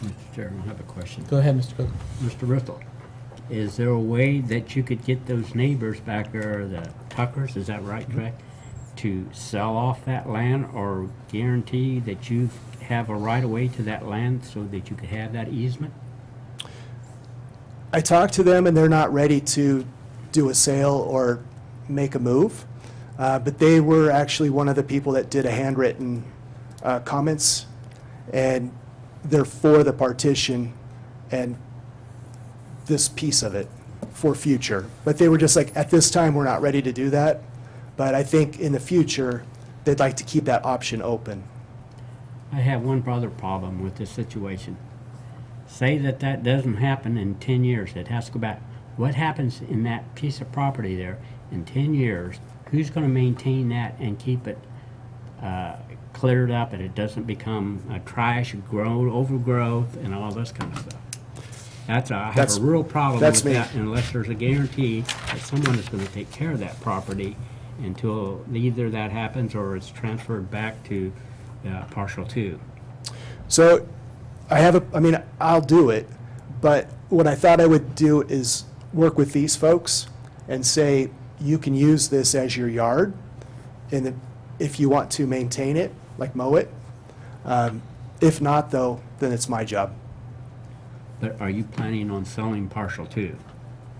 Mr. Chairman, I have a question. Go ahead, Mr. Cook. Mr. Bristol, is there a way that you could get those neighbors back there, the Tuckers, is that right, correct, to sell off that land, or guarantee that you have a right-of-way to that land so that you could have that easement? I talked to them, and they're not ready to do a sale or make a move, but they were actually one of the people that did a handwritten comments, and they're for the partition and this piece of it for future. But they were just like, at this time, we're not ready to do that, but I think in the future, they'd like to keep that option open. I have one other problem with this situation. Say that doesn't happen in 10 years, it has to go back. What happens in that piece of property there in 10 years? Who's going to maintain that and keep it cleared up and it doesn't become trash, overgrowth, and all this kind of stuff? I have a real problem with that unless there's a guarantee that someone is going to take care of that property until either that happens or it's transferred back to partial 2. So I'll do it, but what I thought I would do is work with these folks and say, you can use this as your yard, if you want to maintain it, like mow it. If not, though, then it's my job. But are you planning on selling partial two?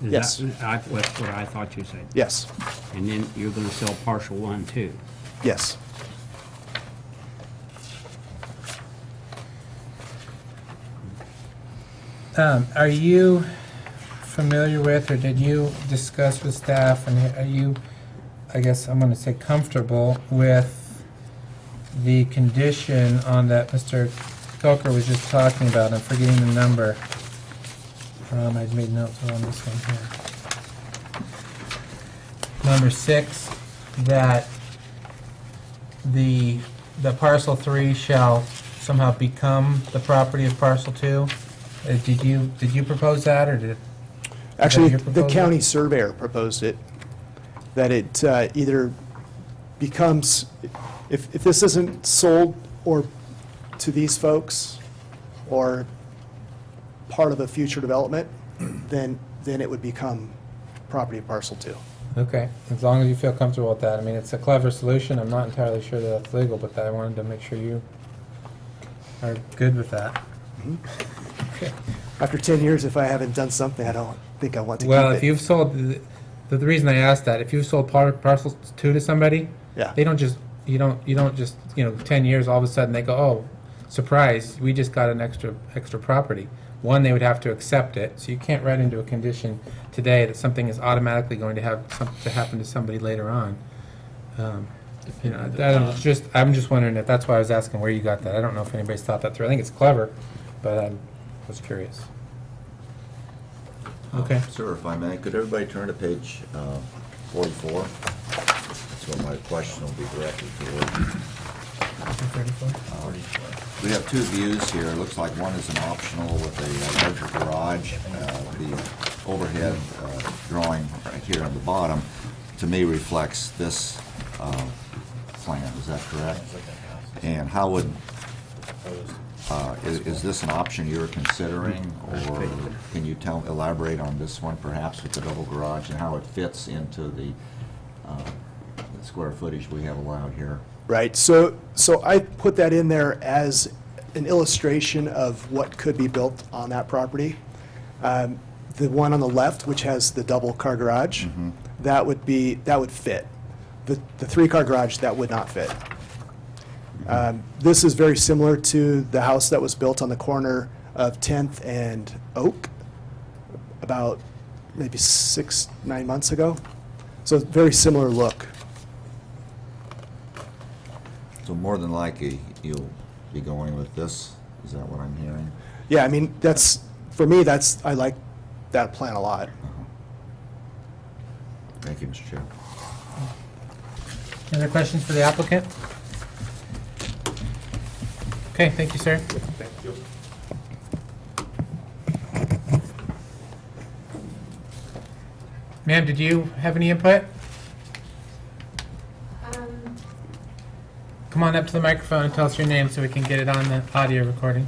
Is Yes. That's what I thought you said. Yes, And then you're gonna sell partial one too. yes. Are you familiar with, or did you discuss with staff, and are you, I guess I'm going to say, comfortable with the condition on that Mr. Coker was just talking about? I'm forgetting the number. I made notes on this one here. Number 6, that the parcel 3 shall somehow become the property of parcel 2. Did you propose that, or did? Actually, your the proposal? county surveyor proposed it, that it either becomes, if this isn't sold or to these folks or part of a future development, then it would become property of parcel 2. Okay, as long as you feel comfortable with that. I mean, it's a clever solution. I'm not entirely sure that that's legal, but I wanted to make sure you are good with that. Okay. After 10 years, if I haven't done something, I don't think I want to keep it. Well, if you've sold, the reason I asked that, if you've sold parcel 2 to somebody, Yeah. they don't just, you don't just, 10 years, all of a sudden they go, oh, surprise, we just got an extra property. One, they would have to accept it, so you can't write into a condition today that something is automatically going to have to happen to somebody later on. I'm just wondering if that's why I was asking where you got that. I don't know if anybody's thought that through. I think it's clever, but I was curious. Okay. Sir, if I may, could everybody turn to page 44? So my question will be directed toward. We have two views here. It looks like one is an optional with a larger garage. The overhead drawing right here on the bottom, to me, reflects this plan. Is that correct? And how would, is this an option you're considering, or can you elaborate on this one perhaps with the double garage and how it fits into the square footage we have allowed here? Right, so I put that in there as an illustration of what could be built on that property. The one on the left, which has the double car garage, that would fit. The 3-car garage, that would not fit. This is very similar to the house that was built on the corner of 10th and Oak about maybe 6-9 months ago. So very similar look. So more than likely, you'll be going with this? Is that what I'm hearing? Yeah, I mean, for me, I like that plan a lot. Thank you, Mr. Chair. Any other questions for the applicant? Okay, thank you, sir. Thank you. Ma'am, did you have any input? Come on up to the microphone and tell us your name so we can get it on the audio recording.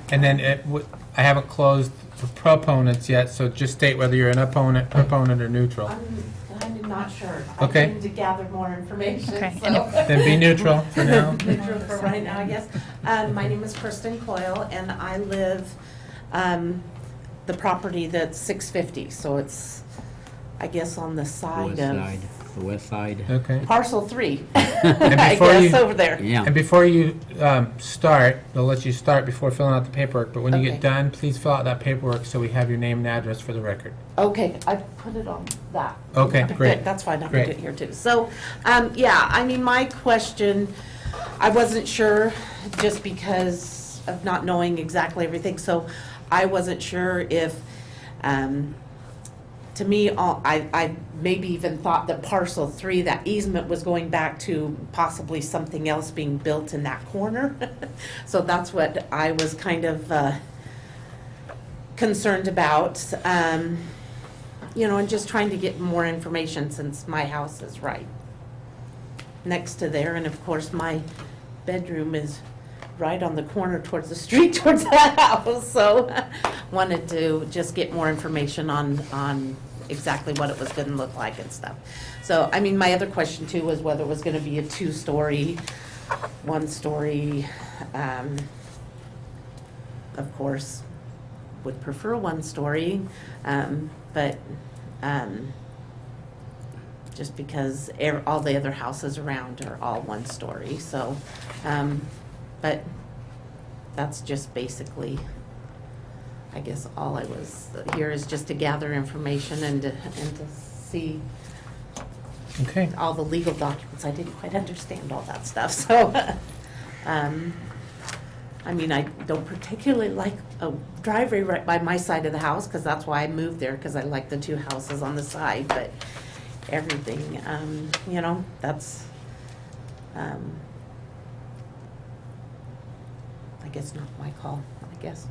And then I haven't closed the proponents yet, so just state whether you're an proponent or neutral. I'm not sure. Okay. I came to gather more information, Okay. so. Then be neutral for now. Neutral for right now, I guess. My name is Kristen Coyle, and I live, the property that's 650, so it's, I guess, on the side of The west side. Okay. parcel 3. And I before guess, you- over there. Yeah. And before you start, they'll let you start before filling out the paperwork, but when you Okay. get done, please fill out that paperwork so we have your name and address for the record. Okay, I put it on that. Okay, great. Good, that's fine, I'll put Great. it here too. So, yeah, I mean, my question, I wasn't sure, just because of not knowing exactly everything, so I wasn't sure if, to me, I maybe even thought that parcel 3, that easement was going back to possibly something else being built in that corner. So that's what I was kind of concerned about. And just trying to get more information since my house is right next to there. And of course, my bedroom is right on the corner towards the street, towards that house. So wanted to just get more information on exactly what it was gonna look like and stuff. So, I mean, my other question too was whether it was gonna be a 2-story, 1-story. Of course, would prefer 1-story, but just because all the other houses around are all 1-story, so, but that's just basically, I guess, all I was here is just to gather information and to see Okay. all the legal documents. I didn't quite understand all that stuff, so, I mean, I don't particularly like a driveway right by my side of the house, because that's why I moved there, because I like the 2 houses on the side, but everything, you know, that's, I guess not my call, I guess.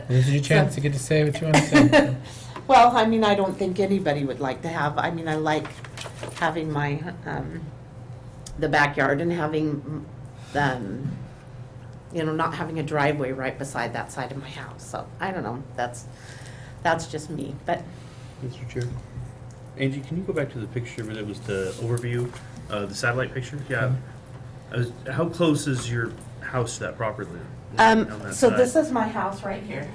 This is your chance to get to say what you want to say. Well, I mean, I don't think anybody would like to have, I mean, I like having my, the backyard and having, you know, not having a driveway right beside that side of my house. So, I don't know, that's just me, but. Mr. Chair. Angie, can you go back to the picture where there was the overview, the satellite picture? Yeah. How close is your house to that property line? On that So side? this is my house right here.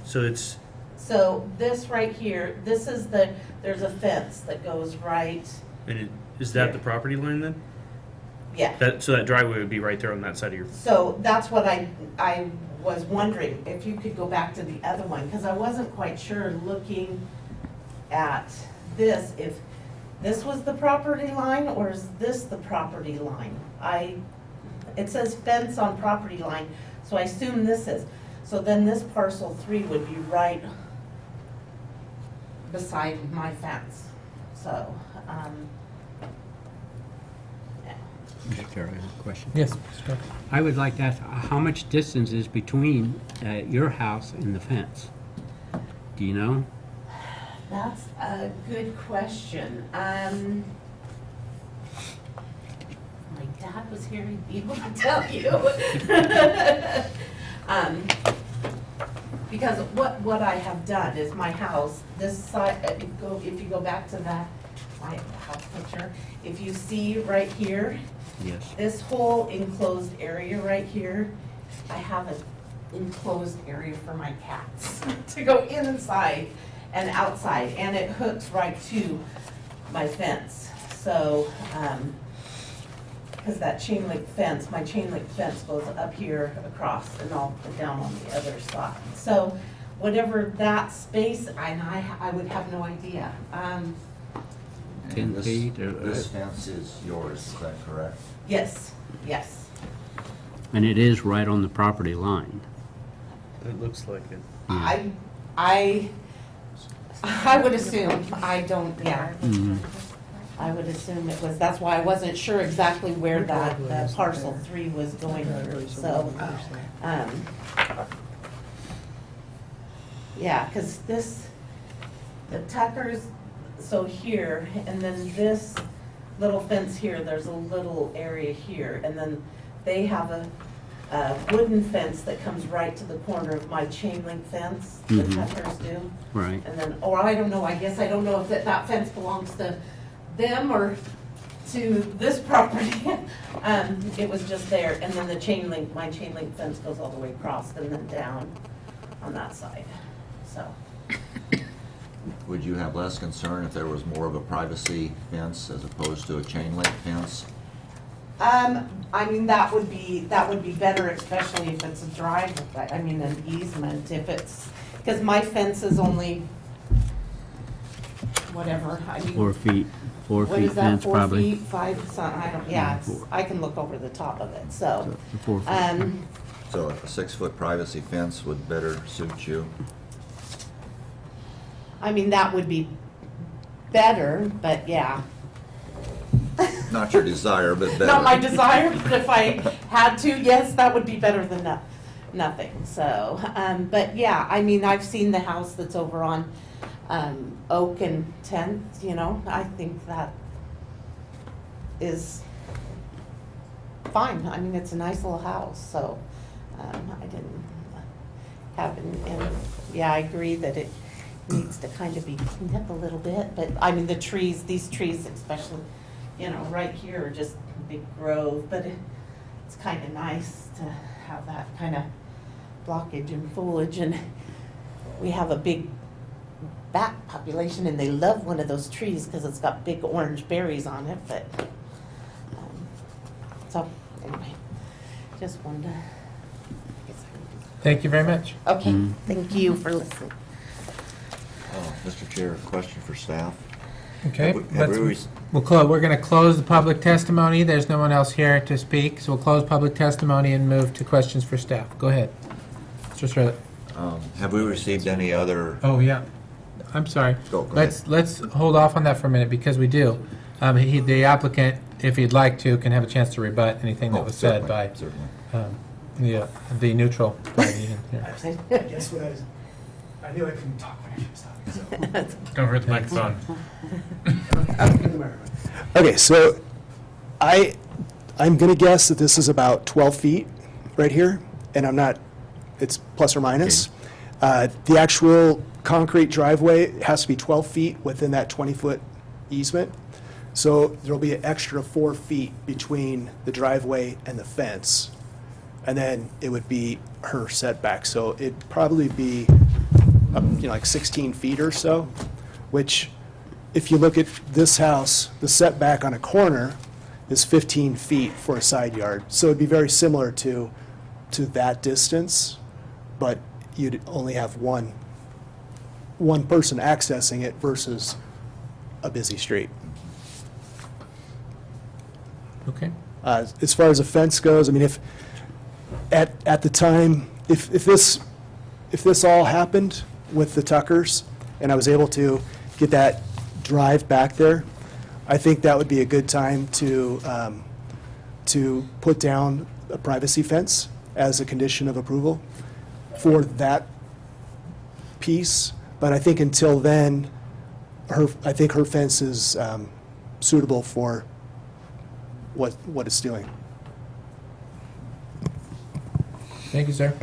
So it's, So this right here, this is there's a fence that goes right, is that the property line then? yeah. So that driveway would be right there on that side of your, So that's what I was wondering, if you could go back to the other one, because I wasn't quite sure looking at this, if this was the property line or is this the property line? It says fence on property line, so I assume this is. So then this parcel 3 would be right beside my fence, so, yeah. Mr. Chair, I have a question. Yes, sure. I would like to ask, how much distance is between your house and the fence? Do you know? That's a good question. My dad was here, he'd be able to tell you. Because what I have done is my house, this side, if you go back to that, my house picture, if you see right here, Yes. this whole enclosed area right here, I have an enclosed area for my cats to go inside and outside, and it hooks right to my fence. So, because that chain link fence, my chain link fence goes up here across and all down on the other side. So, whatever that space, I would have no idea. 10 And this- feet or- This fence is yours, is that correct? Yes, yes. And it is right on the property line. it looks like it. I would assume, I don't, yeah. Mhm. I would assume it was, that's why I wasn't sure exactly where that parcel 3 was going through, so, yeah, because the Tuckers, so here, and then this little fence here, there's a little area here, and then they have a wooden fence that comes right to the corner of my chain link fence, the Mhm. Tuckers do. Right. And then, or I don't know, I guess I don't know if that fence belongs to them or to this property. It was just there, and then my chain link fence goes all the way across and then down on that side, so. Would you have less concern if there was more of a privacy fence as opposed to a chain link fence? I mean, that would be better, especially if it's a driveway, I mean, an easement, if it's, because my fence is only, whatever, I mean. 4 feet, 4 What feet is that, fence 4 probably. feet, 5, something, I don't, yeah, it's, 4. I can look over the top of it, so. So, 4 feet. So a 6-foot privacy fence would better suit you? I mean, that would be better, but yeah. Not your desire, but better. Not my desire, but if I had to, yes, that would be better than nothing, so. But yeah, I mean, I've seen the house that's over on Oak and 10th, you know, I think that is fine. I mean, it's a nice little house, so I didn't have, and yeah, I agree that needs to kind of be cleaned up a little bit, but, I mean, the trees, these trees especially, you know, right here are just a big grove, but it's kind of nice to have that kind of blockage and foliage, and we have a big bat population, and they love one of those trees because it's got big orange berries on it, but, so, anyway, just wanted to, Thank you very much. okay, thank you for listening. Mr. Chair, a question for staff. Okay, Have we we're going to close the public testimony. There's no one else here to speak, so we'll close public testimony and move to questions for staff. Go ahead. Mr. Strellick. Have we received any other? Oh, yeah. I'm sorry. Go ahead. Let's hold off on that for a minute because we do. The applicant, if he'd like to, can have a chance to rebut anything that was said by Certainly. the neutral party here. I guess I knew I couldn't talk when I was talking, so. Don't hurt the microphone. Okay, so I'm gonna guess that this is about 12 feet right here, and I'm not, it's plus or minus. The actual concrete driveway has to be 12 feet within that 20-foot easement. So there'll be an extra 4 feet between the driveway and the fence. And then it would be her setback, so it'd probably be, like 16 feet or so, which, if you look at this house, the setback on a corner is 15 feet for a side yard. So it'd be very similar to that distance, but you'd only have one person accessing it versus a busy street. Okay. As far as a fence goes, I mean, if at the time, if this all happened with the Tuckers, and I was able to get that drive back there, I think that would be a good time to put down a privacy fence as a condition of approval for that piece. But I think until then, I think her fence is suitable for what it's doing. Thank you, sir.